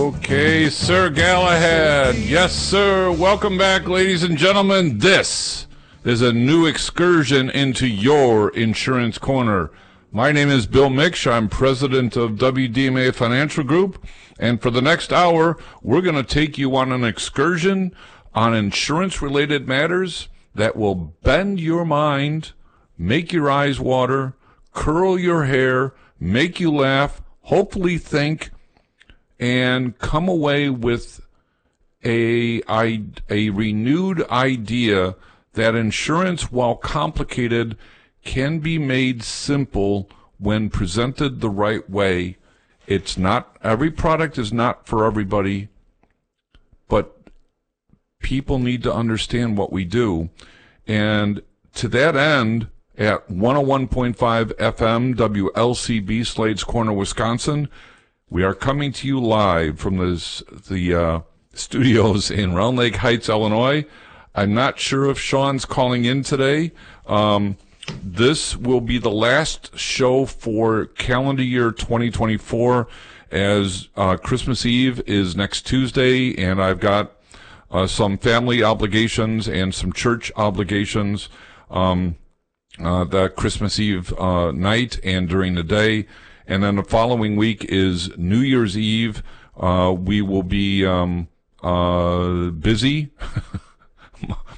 Okay, Sir Galahad. Yes, sir. Welcome back, ladies and gentlemen. This is a new excursion into your insurance corner. My name is Bill Miksch. I'm president of WDMA Financial Group. And for the next hour, we're going to take you on an excursion on insurance-related matters that will bend your mind, make your eyes water, curl your hair, make you laugh, hopefully think, and come away with a renewed idea that insurance, while complicated, can be made simple when presented the right way. It's not, every product is not for everybody, but people need to understand what we do. And to that end, at 101.5 FM WLCB, Slade's Corner, Wisconsin, we are coming to you live from the studios in Round Lake Heights, Illinois. I'm not sure if Sean's calling in today. This will be the last show for calendar year 2024, as Christmas Eve is next Tuesday, and I've got some family obligations and some church obligations the Christmas Eve night and during the day. And then the following week is New Year's Eve. We will be busy.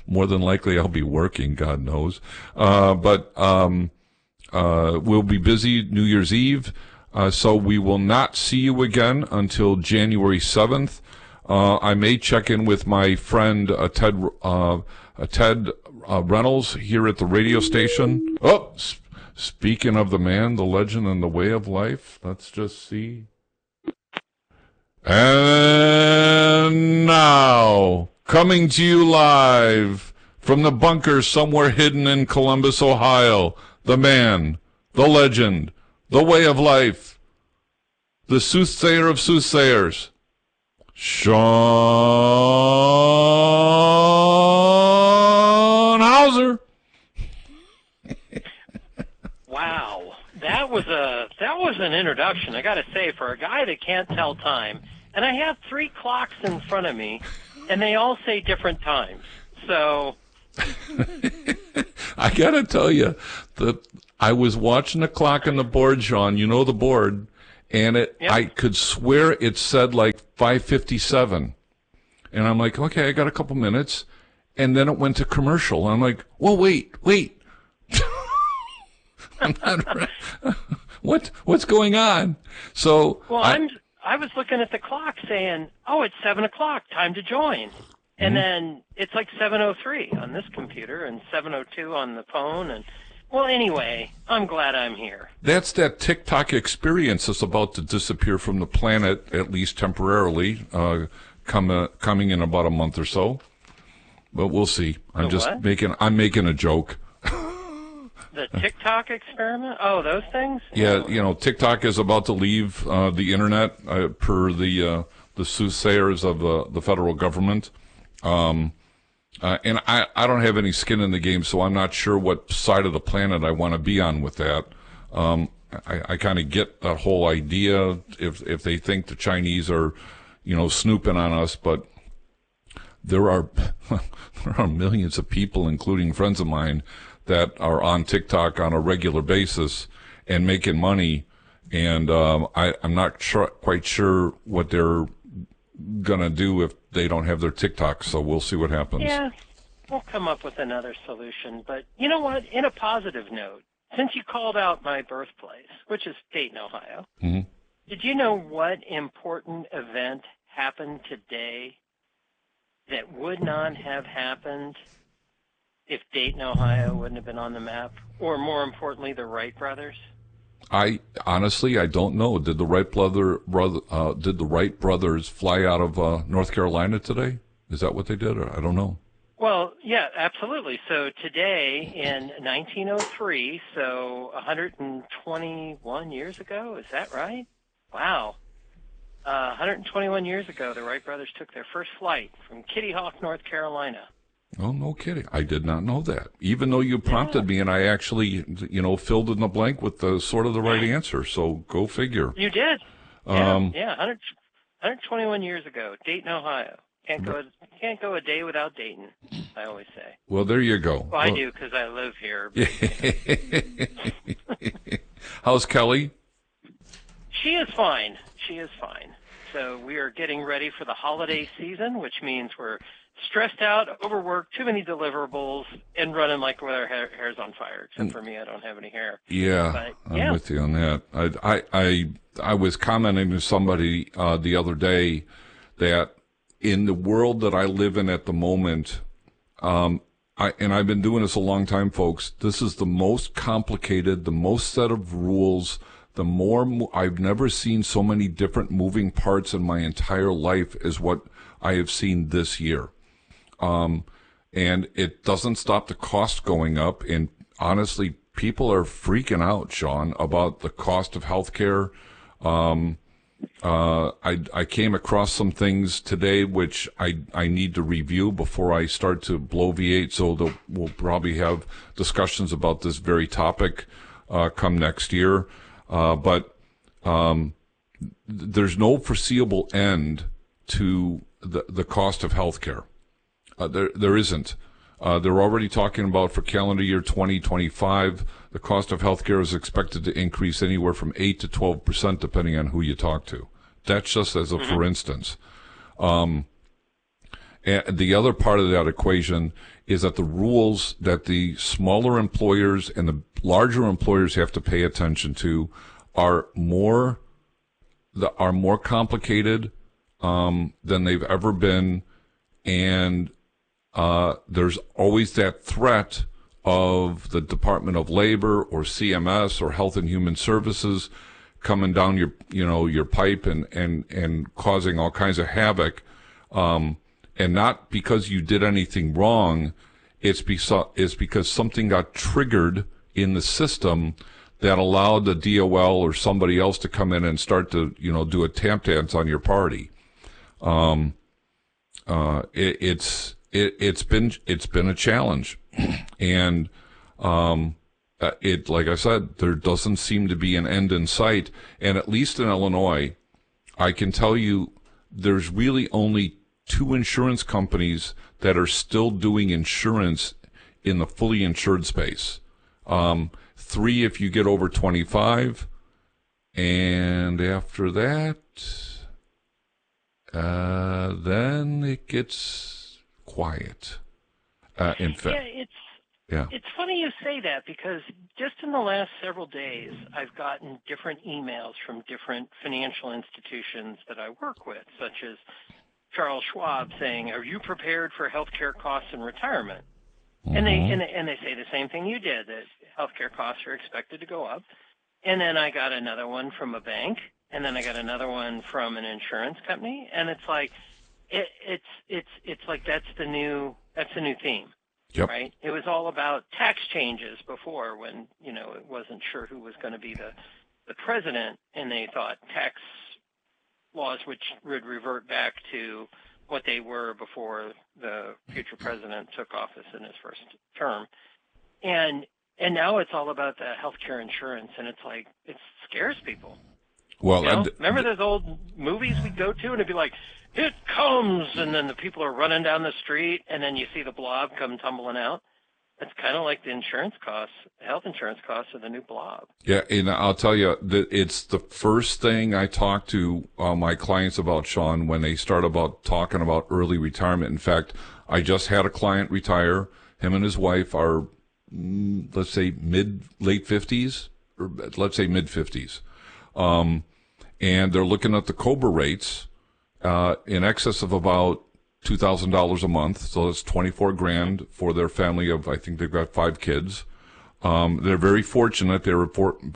More than likely, I'll be working, God knows. But we'll be busy New Year's Eve. So we will not see you again until January 7th. I may check in with my friend Ted Reynolds here at the radio station. Oh, speaking of the man, the legend, and the way of life, let's just see. And now, coming to you live from the bunker somewhere hidden in Columbus, Ohio, the man, the legend, the way of life, the soothsayer of soothsayers, Sean Hauser. Wow, that was an introduction. I got to say, for a guy that can't tell time, and I have 3 clocks in front of me, and they all say different times. So I got to tell you that I was watching the clock on the board, Sean. You know the board, and Yep. I could swear it said like 5:57, and I'm like, okay, I got a couple minutes, and then it went to commercial, and I'm like, well, wait. I'm not, what's going on? So well, I was looking at the clock saying, oh, it's 7 o'clock, time to join. And then it's like 7:03 on this computer and 7:02 on the phone. And well, anyway, I'm glad I'm here. That's that TikTok experience that's about to disappear from the planet, at least temporarily, coming in about a month or so. But we'll see. I'm making a joke. The TikTok experiment? Oh, those things? Yeah, TikTok is about to leave the internet per the soothsayers of the federal government. And I don't have any skin in the game, so I'm not sure what side of the planet I want to be on with that. I kind of get that whole idea if they think the Chinese are, snooping on us, but there are millions of people, including friends of mine, that are on TikTok on a regular basis and making money, and I'm not quite sure what they're gonna do if they don't have their TikTok. So we'll see what happens. Yeah, we'll come up with another solution. But you know what? In a positive note, since you called out my birthplace, which is Dayton, Ohio, did you know what important event happened today that would not have happened if Dayton, Ohio wouldn't have been on the map, or more importantly, the Wright brothers? I honestly don't know. Did the Wright brothers fly out of North Carolina today? Is that what they did? Or I don't know. Well, yeah, absolutely. So today in 1903, so 121 years ago, is that right? Wow. 121 years ago, the Wright brothers took their first flight from Kitty Hawk, North Carolina. Oh, no kidding. I did not know that. Even though you prompted me, and I actually, filled in the blank with the sort of the right answer. So go figure. You did. Yeah, 121 years ago, Dayton, Ohio. Can't go a day without Dayton, I always say. Well, there you go. Well, I do because I live here. But, How's Kelly? She is fine. So we are getting ready for the holiday season, which means we're stressed out, overworked, too many deliverables, and running like with our hair's on fire. Except for me, I don't have any hair. Yeah, I'm with you on that. I was commenting to somebody the other day that in the world that I live in at the moment, and I've been doing this a long time, folks, this is the most complicated, the most set of rules, I've never seen so many different moving parts in my entire life as what I have seen this year. And it doesn't stop the cost going up. And honestly, people are freaking out, Sean, about the cost of healthcare. I came across some things today which I need to review before I start to bloviate. So we'll probably have discussions about this very topic come next year. But there's no foreseeable end to the cost of healthcare. There isn't. They're already talking about for calendar year 2025, the cost of healthcare is expected to increase anywhere from 8 to 12%, depending on who you talk to. That's just as a for instance. And the other part of that equation is that the rules that the smaller employers and the larger employers have to pay attention to are more complicated than they've ever been, and there's always that threat of the Department of Labor or CMS or Health and Human Services coming down your pipe and causing all kinds of havoc, and not because you did anything wrong. It's because something got triggered in the system that allowed the DOL or somebody else to come in and start to do a tap dance on your party. It's been a challenge, and like I said, there doesn't seem to be an end in sight. And at least in Illinois, I can tell you there's really only 2 insurance companies that are still doing insurance in the fully insured space. 3 if you get over 25, and after that, then it gets quiet. In fact, it's funny you say that, because just in the last several days, I've gotten different emails from different financial institutions that I work with, such as Charles Schwab saying, "Are you prepared for healthcare costs in retirement?" And they say the same thing you did, that healthcare costs are expected to go up. And then I got another one from a bank, and then I got another one from an insurance company, and it's like it's like that's the new theme. Yep. Right? It was all about tax changes before, when it wasn't sure who was going to be the president, and they thought tax laws which would revert back to what they were before the future president took office in his first term. And now it's all about the healthcare insurance, and it's like, it scares people. Well, remember those old movies we'd go to, and it'd be like, "It comes," and then the people are running down the street, and then you see the blob come tumbling out. It's kind of like the insurance costs, health insurance costs are the new blob. Yeah, and I'll tell you, it's the first thing I talk to my clients about, Sean, when they start talking about early retirement. In fact, I just had a client retire. Him and his wife are, let's say, late 50s, or let's say mid 50s. And they're looking at the COBRA rates in excess of about $2,000 a month, so that's $24,000 for their family of, I think they've got 5 kids. They're very fortunate. They were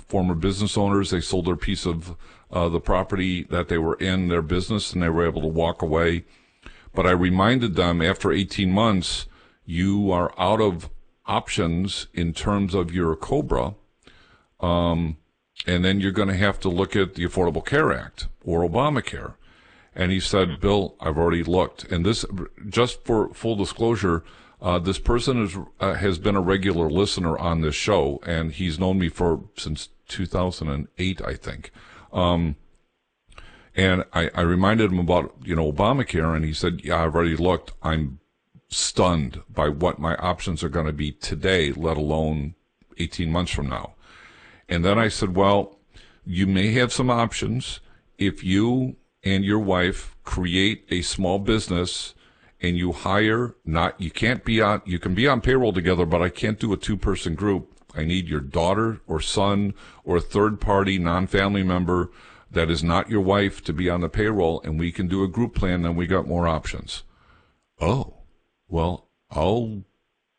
former business owners. They sold their piece of the property that they were in their business, and they were able to walk away. But I reminded them, after 18 months, you are out of options in terms of your COBRA, and then you're going to have to look at the Affordable Care Act or Obamacare. And he said, "Bill, I've already looked." And this, just for full disclosure, this person has been a regular listener on this show, and he's known me since 2008, I think. And I reminded him about, Obamacare, and he said, yeah, I've already looked. I'm stunned by what my options are going to be today, let alone 18 months from now. And then I said, well, you may have some options if you and your wife create a small business and you hire, you can be on payroll together, but I can't do a 2-person group. I need your daughter or son or a third party non-family member that is not your wife to be on the payroll, and we can do a group plan, then we got more options. Oh, well, I'll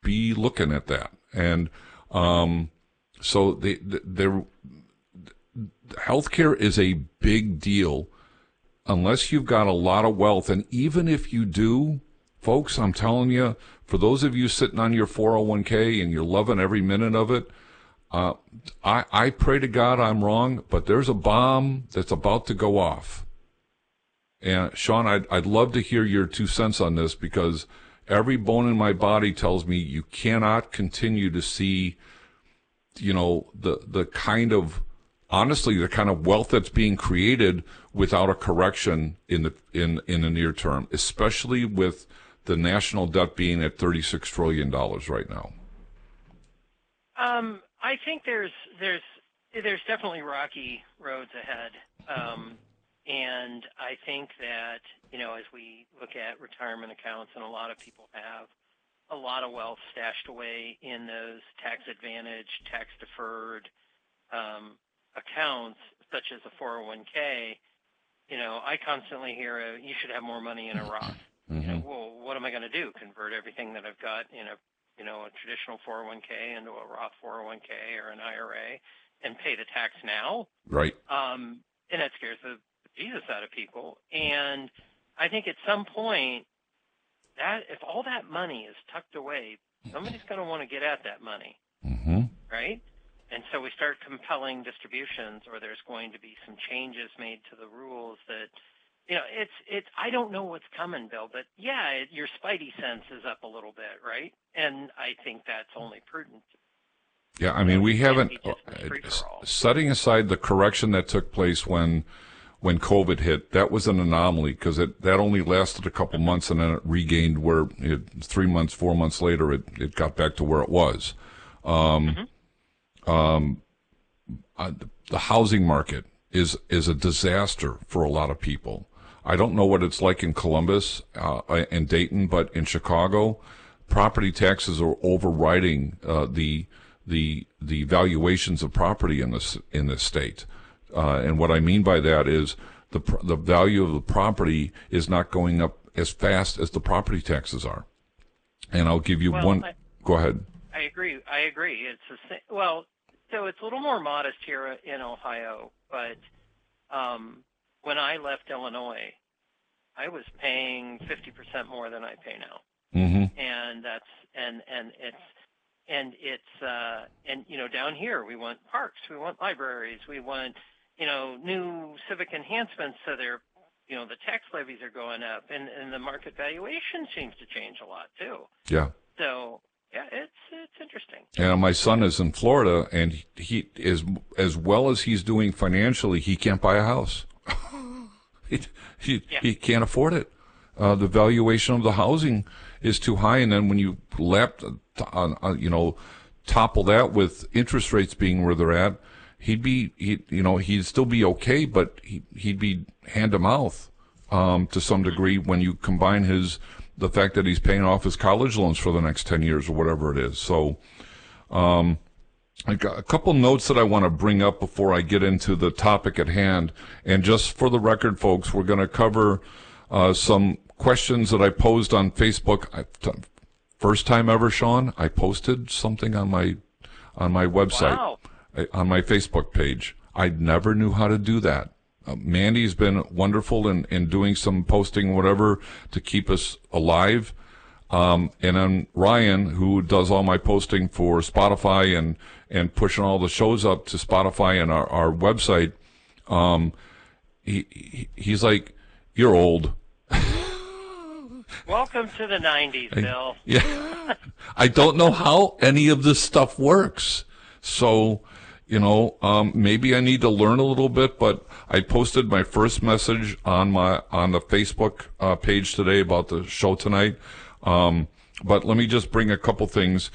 be looking at that. And so healthcare is a big deal unless you've got a lot of wealth. And even if you do, folks, I'm telling you, for those of you sitting on your 401k and you're loving every minute of it, I pray to God I'm wrong, but there's a bomb that's about to go off. And Sean, I'd love to hear your 2 cents on this, because every bone in my body tells me you cannot continue to see, the kind of, honestly, the kind of wealth that's being created without a correction in the near term, especially with the national debt being at $36 trillion right now. I think there's definitely rocky roads ahead, and I think that as we look at retirement accounts, and a lot of people have a lot of wealth stashed away in those tax-advantaged, tax-deferred accounts, such as a 401k. I constantly hear you should have more money in a Roth. Mm-hmm. Well, what am I going to do? Convert everything that I've got in a traditional 401k into a Roth 401k or an IRA and pay the tax now? Right. And that scares the Jesus out of people. And I think at some point, that if all that money is tucked away, somebody's going to want to get at that money, mm-hmm. right? And so we start compelling distributions, or there's going to be some changes made to the rules that, it's. I don't know what's coming, Bill, but yeah, your spidey sense is up a little bit, right? And I think that's only prudent. Yeah, I mean, we haven't, setting aside the correction that took place when COVID hit, that was an anomaly, because that only lasted a couple months, and then it regained where 3 months, 4 months later, it got back to where it was. The housing market is a disaster for a lot of people. I don't know what it's like in Columbus and Dayton, but in Chicago, property taxes are overriding the valuations of property in this state. And what I mean by that is the value of the property is not going up as fast as the property taxes are. And I'll give you one. Go ahead. I agree. So it's a little more modest here in Ohio, but when I left Illinois, I was paying 50% more than I pay now, mm-hmm. and down here we want parks, we want libraries, we want new civic enhancements, so they're the tax levies are going up, and the market valuation seems to change a lot too. Yeah. So. Yeah, it's interesting. And my son is in Florida, and he is, as well as he's doing financially, he can't buy a house. He can't afford it. The valuation of the housing is too high, and then when you topple that with interest rates being where they're at, he'd still be okay, but he'd be hand to mouth to some degree when you combine the fact that he's paying off his college loans for the next 10 years or whatever it is. So I got a couple notes that I want to bring up before I get into the topic at hand. And just for the record, folks, we're going to cover some questions that I posed on Facebook. First time ever, Sean, I posted something on my website, wow. On my Facebook page. I never knew how to do that. Mandy's been wonderful in doing some posting, whatever, to keep us alive. And then Ryan, who does all my posting for Spotify and pushing all the shows up to Spotify and our website, he's like, "You're old." Welcome to the 90s, Bill. Yeah. I don't know how any of this stuff works. So, maybe I need to learn a little bit, but I posted my first message on the Facebook page today about the show tonight. But let me just bring a couple things.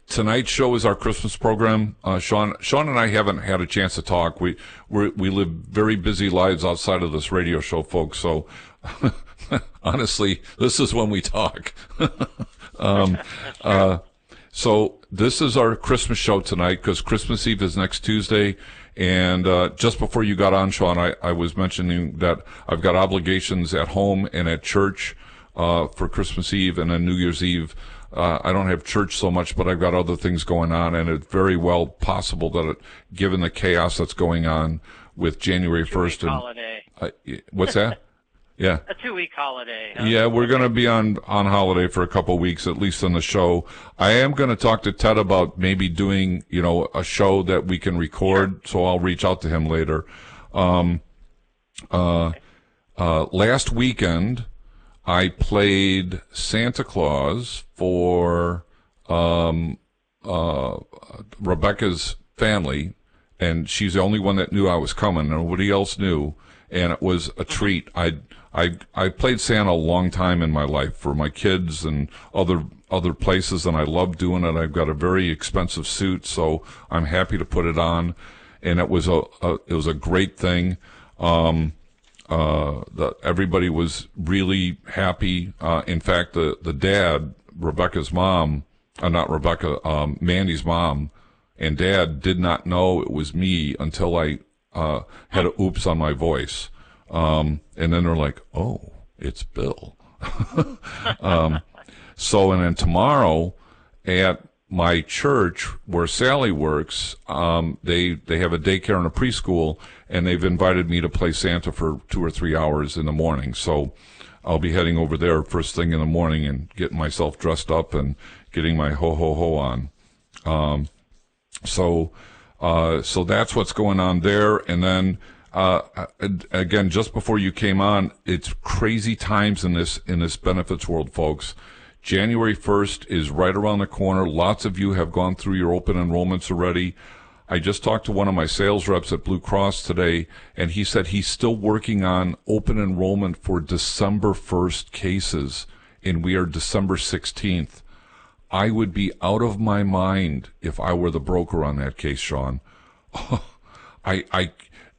Tonight's show is our Christmas program. Sean and I haven't had a chance to talk. We live very busy lives outside of this radio show, folks. So honestly, this is when we talk. So this is our Christmas show tonight because Christmas Eve is next Tuesday. And just before you got on, Sean, I was mentioning that I've got obligations at home and at church for Christmas Eve and then New Year's Eve. I don't have church so much, but I've got other things going on, and it's very well possible that, given the chaos that's going on with January 1st and holiday. What's that? Yeah. A 2-week holiday. Huh? Yeah, we're going to be on holiday for a couple of weeks, at least on the show. I am going to talk to Ted about maybe doing, a show that we can record, so I'll reach out to him later. Last weekend, I played Santa Claus for Rebecca's family, and she's the only one that knew I was coming. Nobody else knew, and it was a treat. I played Santa a long time in my life for my kids and other places, and I love doing it. I've got a very expensive suit, so I'm happy to put it on, and it was a great thing. Everybody was really happy. In fact, the dad, Rebecca's mom, not Rebecca, Mandy's mom, and dad did not know it was me until I had a oops on my voice. And then they're like, oh, it's Bill. And then tomorrow at my church where Sally works, they have a daycare and a preschool, and they've invited me to play Santa for 2 or 3 hours in the morning. So I'll be heading over there first thing in the morning and getting myself dressed up and getting my ho-ho-ho on. So that's what's going on there. And then, again, just before you came on, it's crazy times in this benefits world, folks. January 1st is right around the corner. Lots of you have gone through your open enrollments already. I just talked to one of my sales reps at Blue Cross today, and he said he's still working on open enrollment for December 1st cases, and we are December 16th. I would be out of my mind if I were the broker on that case, Sean.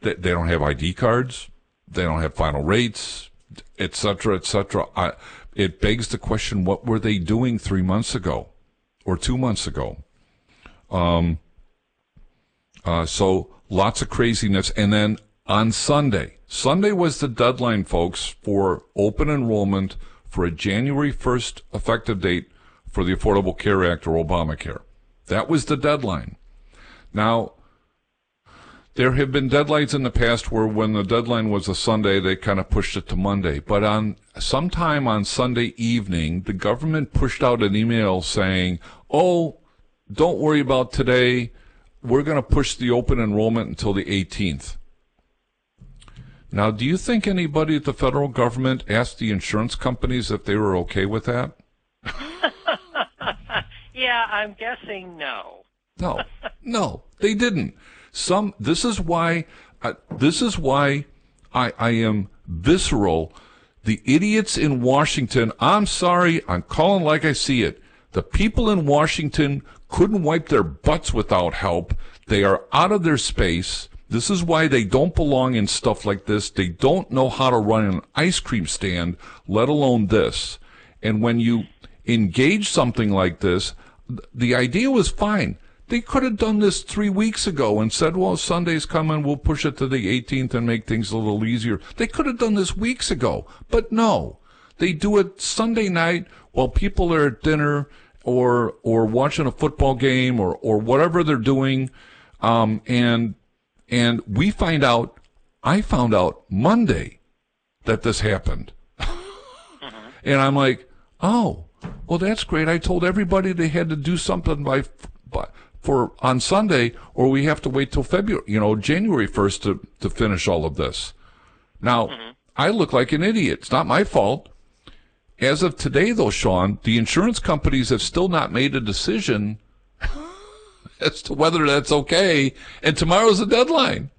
They don't have ID cards. They don't have final rates, et cetera, et cetera. It begs the question, what were they doing 3 months ago or 2 months ago? So lots of craziness. And then on Sunday was the deadline, folks, for open enrollment for a January 1st effective date for the Affordable Care Act or Obamacare. That was the deadline. Now, there have been deadlines in the past where when the deadline was a Sunday, they kind of pushed it to Monday. But sometime on Sunday evening, the government pushed out an email saying, oh, don't worry about today. We're going to push the open enrollment until the 18th. Now, do you think anybody at the federal government asked the insurance companies if they were okay with that? Yeah, I'm guessing no. No, they didn't. This is why I am visceral. The idiots in Washington, I'm sorry, I'm calling like I see it. The people in Washington couldn't wipe their butts without help. They are out of their space. This is why they don't belong in stuff like this. They don't know how to run an ice cream stand, let alone this. And when you engage something like this, the idea was fine. They could have done this 3 weeks ago and said, well, Sunday's coming, we'll push it to the 18th and make things a little easier. They could have done this weeks ago. But no, they do it Sunday night while people are at dinner or watching a football game or whatever they're doing. And I found out Monday that this happened. And I'm like, oh, well, that's great. I told everybody they had to do something on Sunday, or we have to wait till January 1st to finish all of this. Now, I look like an idiot. It's not my fault. As of today, though, Sean, the insurance companies have still not made a decision as to whether that's okay, and tomorrow's the deadline.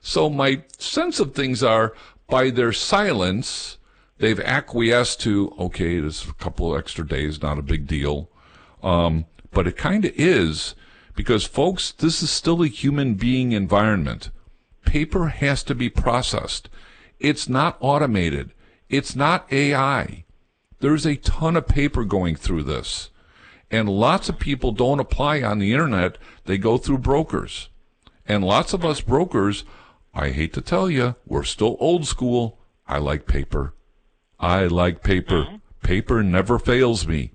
So my sense of things are, by their silence, they've acquiesced to, okay, there's a couple of extra days, not a big deal. But it kind of is, because, folks, this is still a human being environment. Paper has to be processed. It's not automated. It's not AI. There's a ton of paper going through this. And lots of people don't apply on the internet. They go through brokers. And lots of us brokers, I hate to tell you, we're still old school. I like paper. I like paper. Paper never fails me.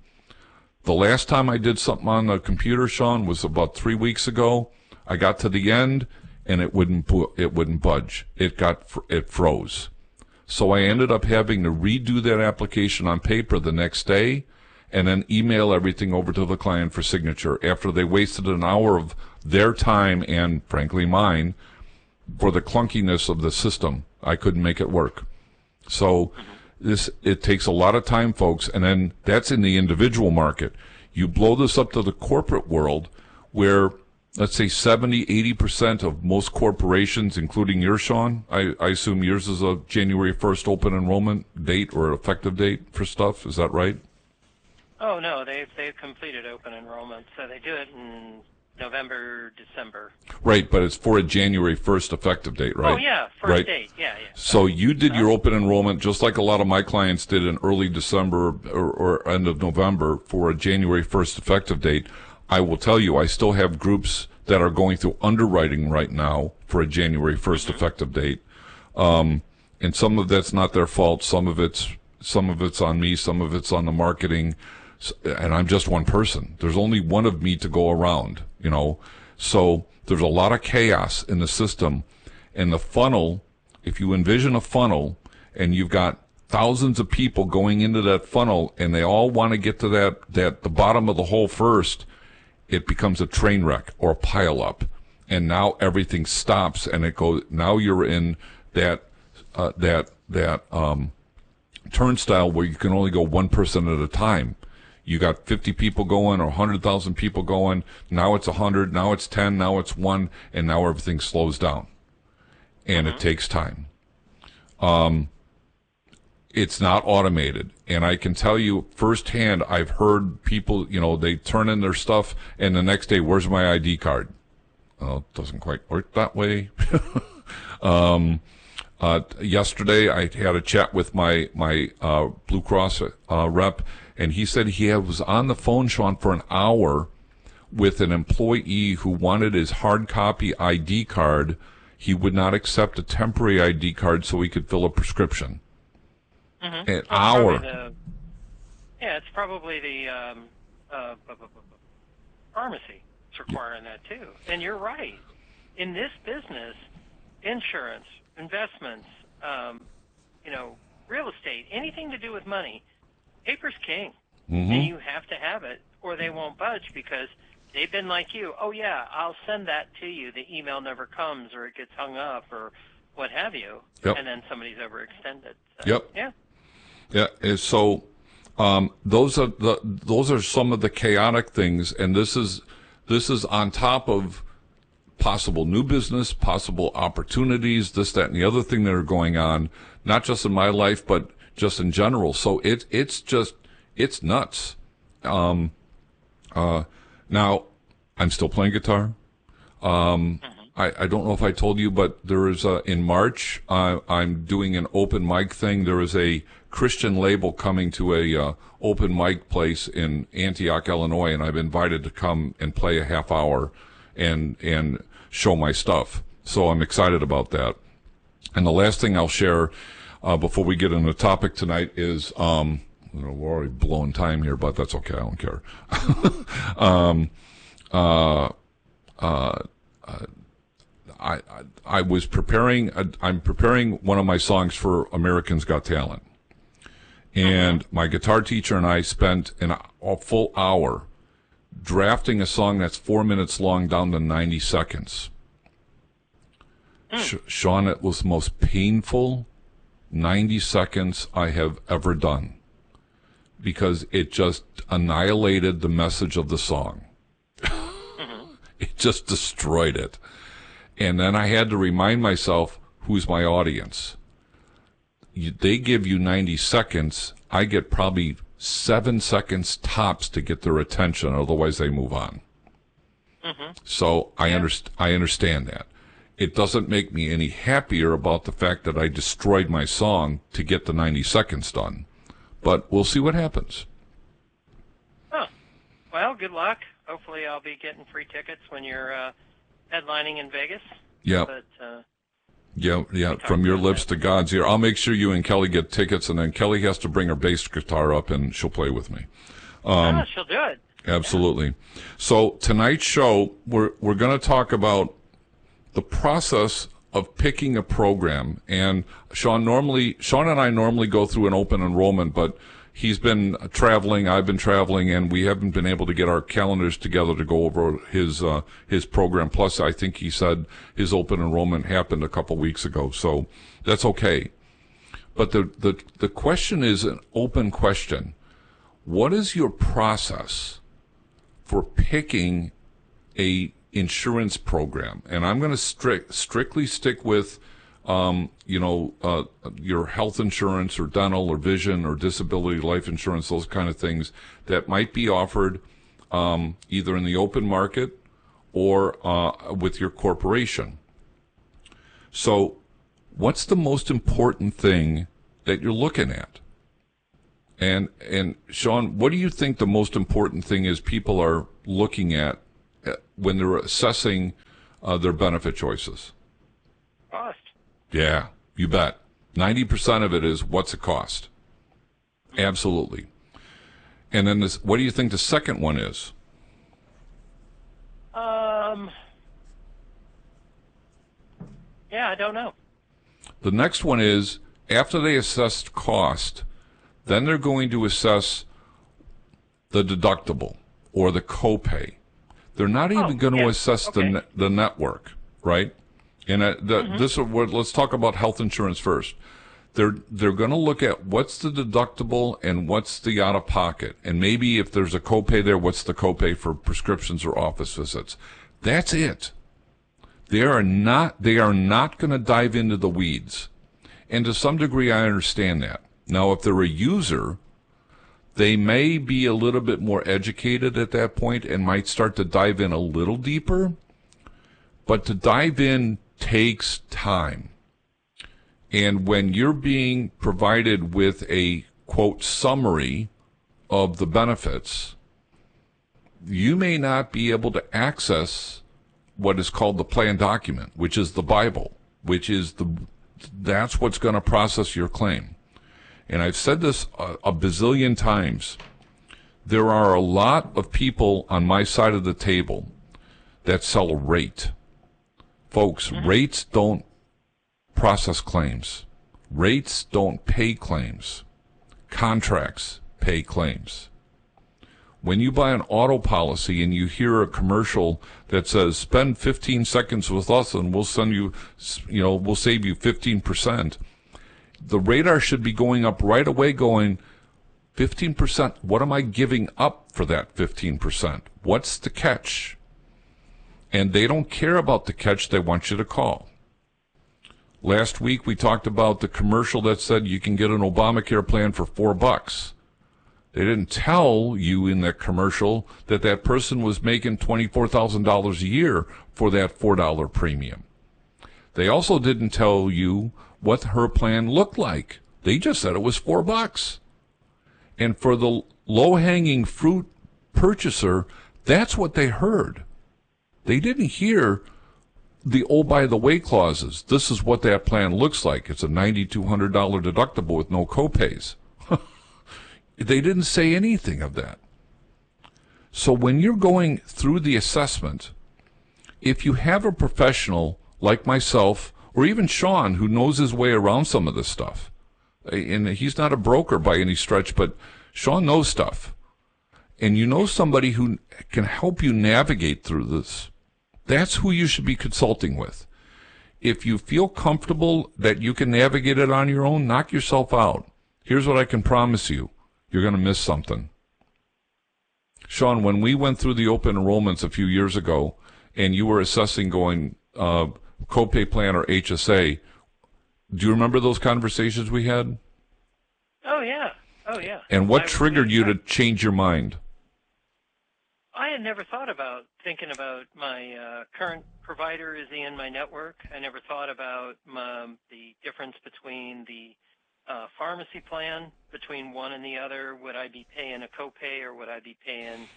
The last time I did something on the computer, Sean, was about 3 weeks ago. I got to the end, and it wouldn't budge. It froze. So I ended up having to redo that application on paper the next day, and then email everything over to the client for signature after they wasted an hour of their time and, frankly, mine for the clunkiness of the system. I couldn't make it work. So it takes a lot of time, folks, and then that's in the individual market. You blow this up to the corporate world where, let's say, 70-80% of most corporations, including yours, Sean, I assume yours is a January 1st open enrollment date or effective date for stuff. Is that right? Oh, no, they've completed open enrollment, so they do it in November, December. Right, but it's for a January 1st effective date, right? Oh, yeah, first date, yeah. So you did your open enrollment just like a lot of my clients did in early December or end of November for a January 1st effective date. I will tell you, I still have groups that are going through underwriting right now for a January 1st effective date. And some of that's not their fault. Some of it's on me. Some of it's on the marketing. And I'm just one person. There's only one of me to go around, you know. So there's a lot of chaos in the system. And the funnel, if you envision a funnel and you've got thousands of people going into that funnel and they all want to get to the bottom of the hole first, it becomes a train wreck or a pile up. And now everything stops and it goes, now you're in that turnstile where you can only go one person at a time. You got 50 people going or 100,000 people going. Now it's 100, now it's 10, now it's 1, and now everything slows down. And it takes time. It's not automated. And I can tell you firsthand, I've heard people, you know, they turn in their stuff, and the next day, where's my ID card? Well, it doesn't quite work that way. Yesterday, I had a chat with my Blue Cross rep, and he said he was on the phone, Sean, for an hour with an employee who wanted his hard copy ID card. He would not accept a temporary ID card so he could fill a prescription. An hour. It's probably the pharmacy is requiring that too. And you're right. In this business, insurance, investments, real estate, anything to do with money, paper's king. And you have to have it or they won't budge because they've been like you. Oh, yeah, I'll send that to you. The email never comes or it gets hung up or what have you. Yep. And then somebody's overextended. So, yep. Yeah. Yeah. So those are some of the chaotic things, and this is on top of possible new business, possible opportunities, this, that, and the other thing that are going on, not just in my life, but just in general. So it's nuts. Now I'm still playing guitar. I don't know if I told you, but there is in March, I'm doing an open mic thing. There is a Christian label coming to a open mic place in Antioch, Illinois, and I've invited to come and play a half hour and show my stuff. So I'm excited about that. And the last thing I'll share before we get into the topic tonight is we're already blowing time here, but that's okay. I don't care. I was preparing. I'm preparing one of my songs for Americans Got Talent, and my guitar teacher and I spent a full hour drafting a song that's 4 minutes long down to 90 seconds. Sean, it was the most painful 90 seconds I have ever done because it just annihilated the message of the song. It just destroyed it. And then I had to remind myself, who's my audience? They give you 90 seconds. I get probably 7 seconds tops to get their attention. Otherwise, they move on. Mm-hmm. So I understand that. It doesn't make me any happier about the fact that I destroyed my song to get the 90 seconds done. But we'll see what happens. Oh, well, good luck. Hopefully I'll be getting free tickets when you're headlining in Vegas. Yeah. But, yeah, from your lips to God's ear. I'll make sure you and Kelly get tickets, and then Kelly has to bring her bass guitar up, and she'll play with me. She'll do it. Absolutely. Yeah. So tonight's show, we're going to talk about the process of picking a program. And Sean and I normally go through an open enrollment, but he's been traveling, I've been traveling, and we haven't been able to get our calendars together to go over his program. Plus, I think he said his open enrollment happened a couple weeks ago, so that's okay. But the question is an open question. What is your process for picking a insurance program? And I'm going to strictly stick with your health insurance or dental or vision or disability life insurance, those kind of things that might be offered either in the open market or with your corporation. So what's the most important thing that you're looking at? And Sean, what do you think the most important thing is people are looking at when they're assessing their benefit choices? Cost. Yeah, you bet. 90% of it is what's it cost. Absolutely. And then what do you think the second one is? Yeah, I don't know. The next one is, after they assess cost, then they're going to assess the deductible or the copay. They're not even going to assess the network, right? And let's talk about health insurance first. They're going to look at what's the deductible and what's the out of pocket, and maybe if there's a copay there, what's the copay for prescriptions or office visits. That's it. They are not going to dive into the weeds, and to some degree, I understand that. Now, if they're a user, they may be a little bit more educated at that point and might start to dive in a little deeper, but to dive in takes time. And when you're being provided with a, quote, summary of the benefits, you may not be able to access what is called the plan document, which is the Bible, that's what's going to process your claim. And I've said this a bazillion times. There are a lot of people on my side of the table that sell a rate. Folks, rates don't process claims. Rates don't pay claims. Contracts pay claims. When you buy an auto policy and you hear a commercial that says, spend 15 seconds with us and we'll send you, we'll save you 15%, the radar should be going up right away going, 15%, what am I giving up for that 15%? What's the catch? And they don't care about the catch, they want you to call. Last week we talked about the commercial that said you can get an Obamacare plan for $4. They didn't tell you in that commercial that that person was making $24,000 a year for that $4 premium. They also didn't tell you what her plan looked like. They just said it was $4. And for the low-hanging fruit purchaser, that's what they heard. They didn't hear the by the way clauses. This is what that plan looks like. It's a $9,200 deductible with no copays. They didn't say anything of that. So when you're going through the assessment, if you have a professional like myself, or even Sean, who knows his way around some of this stuff, and he's not a broker by any stretch, but Sean knows stuff, and you know somebody who can help you navigate through this, that's who you should be consulting with. If you feel comfortable that you can navigate it on your own, knock yourself out. Here's what I can promise you. You're going to miss something. Sean, when we went through the open enrollments a few years ago, and you were assessing going copay plan or HSA. Do you remember those conversations we had? Oh, yeah. Oh, yeah. And what triggered you to change your mind? I had never thought about thinking about my current provider. Is he in my network? I never thought about the difference between the pharmacy plan, between one and the other. Would I be paying a copay, or would I be paying,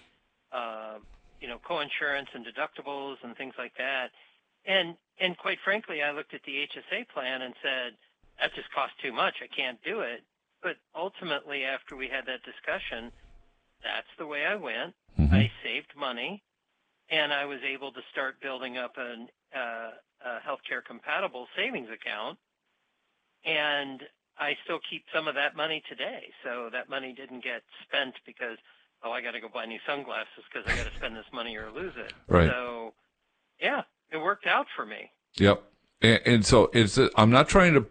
coinsurance and deductibles and things like that? And quite frankly, I looked at the HSA plan and said, that just costs too much. I can't do it. But ultimately, after we had that discussion, that's the way I went. Mm-hmm. I saved money, and I was able to start building up a healthcare compatible savings account. And I still keep some of that money today. So that money didn't get spent because, I got to go buy new sunglasses because I got to spend this money or lose it. Right. So, yeah, it worked out for me. Yep. And so I'm not trying to,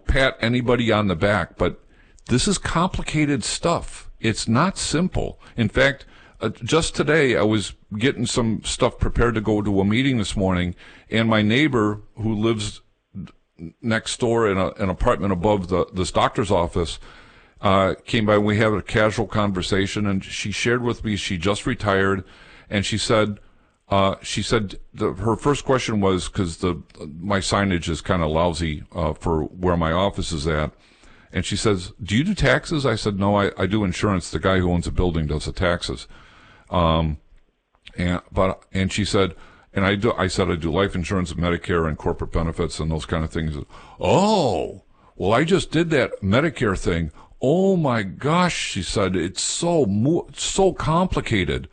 pat anybody on the back, but this is complicated stuff. It's not simple. In fact, just today I was getting some stuff prepared to go to a meeting this morning, and my neighbor who lives next door in an apartment above this doctor's office came by. We had a casual conversation, and she shared with me she just retired, and she said her first question was, because my signage is kind of lousy for where my office is at, and she says, "Do you do taxes?" I said, "No, I do insurance. The guy who owns the building does the taxes." And she said, "And I do." I said, "I do life insurance, and Medicare, and corporate benefits, and those kind of things." Oh, well, I just did that Medicare thing. Oh my gosh, she said, it's so complicated.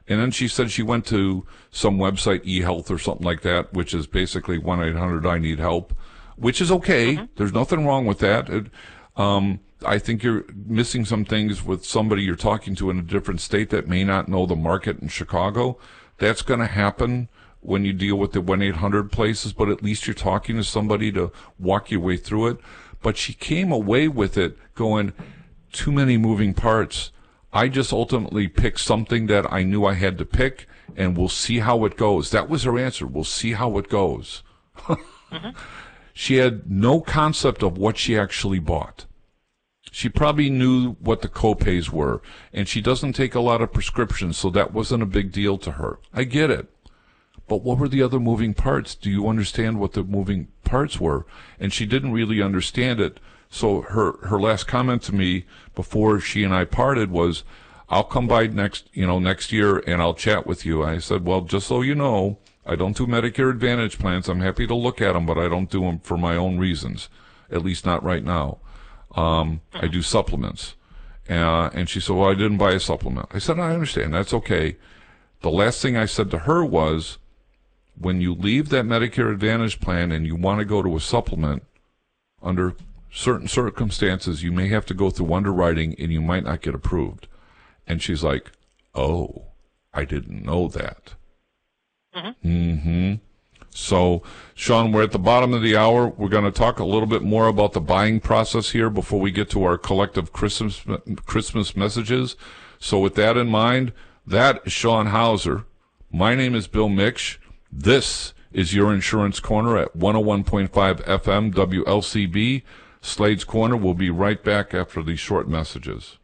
And then she said she went to some website, eHealth or something like that, which is basically 1-800-I-NEED-HELP, which is okay. Mm-hmm. There's nothing wrong with that. I think you're missing some things with somebody you're talking to in a different state that may not know the market in Chicago. That's going to happen when you deal with the 1-800 places, but at least you're talking to somebody to walk your way through it. But she came away with it going, too many moving parts. I just ultimately picked something that I knew I had to pick, and we'll see how it goes. That was her answer. We'll see how it goes. Mm-hmm. She had no concept of what she actually bought. She probably knew what the copays were, and she doesn't take a lot of prescriptions, so that wasn't a big deal to her. I get it. But what were the other moving parts? Do you understand what the moving parts were? And she didn't really understand it. So her last comment to me before she and I parted was, "I'll come by next year and I'll chat with you." I said, "Well, just so you know, I don't do Medicare Advantage plans. I'm happy to look at them, but I don't do them for my own reasons, at least not right now. I do supplements." And she said, "Well, I didn't buy a supplement." I said, "I understand. That's okay." The last thing I said to her was, when you leave that Medicare Advantage plan and you want to go to a supplement, under certain circumstances, you may have to go through underwriting and you might not get approved. And she's like, "Oh, I didn't know that." Mm-hmm. Mm-hmm. So, Sean, we're at the bottom of the hour. We're going to talk a little bit more about the buying process here before we get to our collective Christmas messages. So with that in mind, that is Sean Hauser. My name is Bill Miksch. This is your Insurance Corner at 101.5 FM WLCB. Slade's Corner will be right back after these short messages.